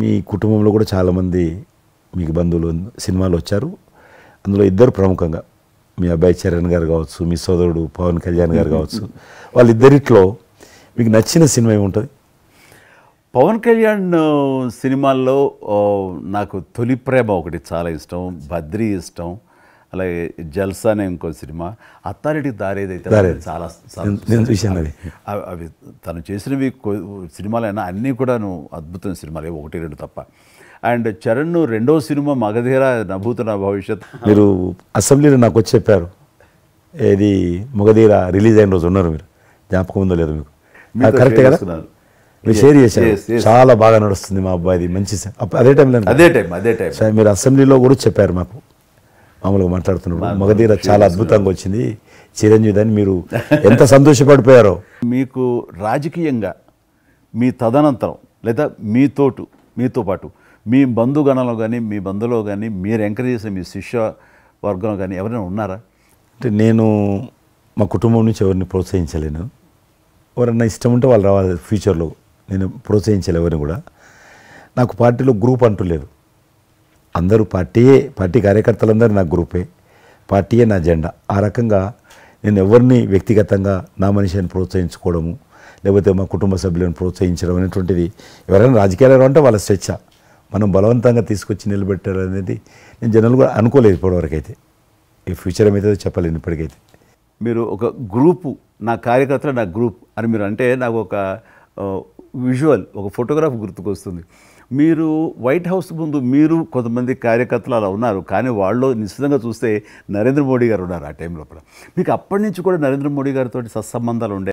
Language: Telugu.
మీ కుటుంబంలో కూడా చాలామంది మీకు బంధువులు సినిమాలు వచ్చారు. అందులో ఇద్దరు ప్రముఖంగా మీ అబ్బాయి చరణ్ గారు కావచ్చు, మీ సోదరుడు పవన్ కళ్యాణ్ గారు కావచ్చు. వాళ్ళిద్దరిట్లో మీకు నచ్చిన సినిమా ఏముంటుంది? పవన్ కళ్యాణ్ సినిమాల్లో నాకు తొలి ప్రేమ ఒకటి చాలా ఇష్టం, బద్రీ ఇష్టం, అలాగే జల్సా అనే ఇంకో సినిమా, అత్తారింటికి దారేదైతే చాలా నేను చూశాను. అది అవి తను చేసినవి సినిమాలైనా అన్నీ కూడాను అద్భుతమైన సినిమాలే, 1-2 తప్ప. అండ్ చరణ్ రెండో సినిమా మగధీర నభూత నా భవిష్యత్. మీరు అసెంబ్లీలో నాకు వచ్చి చెప్పారు, ఏది మగధీర రిలీజ్ అయిన రోజు ఉన్నారు మీరు, జ్ఞాపకం ఉందో లేదు మీకు? కరెక్టే కదా, మీరు షేర్ చేశారు. చాలా బాగా నడుస్తుంది మా అబ్బాయిది, మంచి అదే టైం సార్ మీరు అసెంబ్లీలో కూడా చెప్పారు మాకు, మామూలుగా మాట్లాడుతున్నారు మగధీర చాలా అద్భుతంగా వచ్చింది చిరంజీవి అని. మీరు ఎంత సంతోషపడిపోయారో. మీకు రాజకీయంగా మీ తదనంతరం లేదా మీతో పాటు మీ బంధుగణంలో కానీ మీ బంధువులో కానీ మీరు ఎంకరేజ్ చేసిన మీ శిష్య వర్గంలో కానీ ఎవరైనా ఉన్నారా? అంటే నేను మా కుటుంబం నుంచి ఎవరిని ప్రోత్సహించలేను. ఎవరన్నా ఇష్టం ఉంటే వాళ్ళు రావాలి ఫ్యూచర్లో, నేను ప్రోత్సహించలే ఎవరిని కూడా. నాకు పార్టీలో గ్రూప్ అంటూ లేదు, అందరూ పార్టీ కార్యకర్తలందరూ నా గ్రూపే, పార్టీయే నా జెండా. ఆ రకంగా నేను ఎవరిని వ్యక్తిగతంగా నా మనిషిని ప్రోత్సహించుకోవడము లేకపోతే మా కుటుంబ సభ్యులను ప్రోత్సహించడం అనేటువంటిది, ఎవరైనా రాజకీయాలు అంటే వాళ్ళ స్వేచ్ఛ, మనం బలవంతంగా తీసుకొచ్చి నిలబెట్టారు అనేది నేను జనరల్ కూడా అనుకోలేదు ఇప్పటివరకు అయితే. ఈ ఫ్యూచర్ ఏమైతే చెప్పలేను ఇప్పటికైతే. మీరు ఒక గ్రూపు, నా కార్యకర్తలు నా గ్రూప్ అని మీరు అంటే నాకు ఒక విజువల్, ఒక ఫోటోగ్రాఫ్ గుర్తుకొస్తుంది. మీరు వైట్ హౌస్ ముందు మీరు కొంతమంది కార్యకర్తలు అలా ఉన్నారు, కానీ వాళ్ళు నిశ్చితంగా చూస్తే నరేంద్ర మోడీ గారు ఉన్నారు ఆ టైం లోపల. మీకు అప్పటి నుంచి కూడా నరేంద్ర మోడీ గారితో సత్సంబంధాలు ఉండే?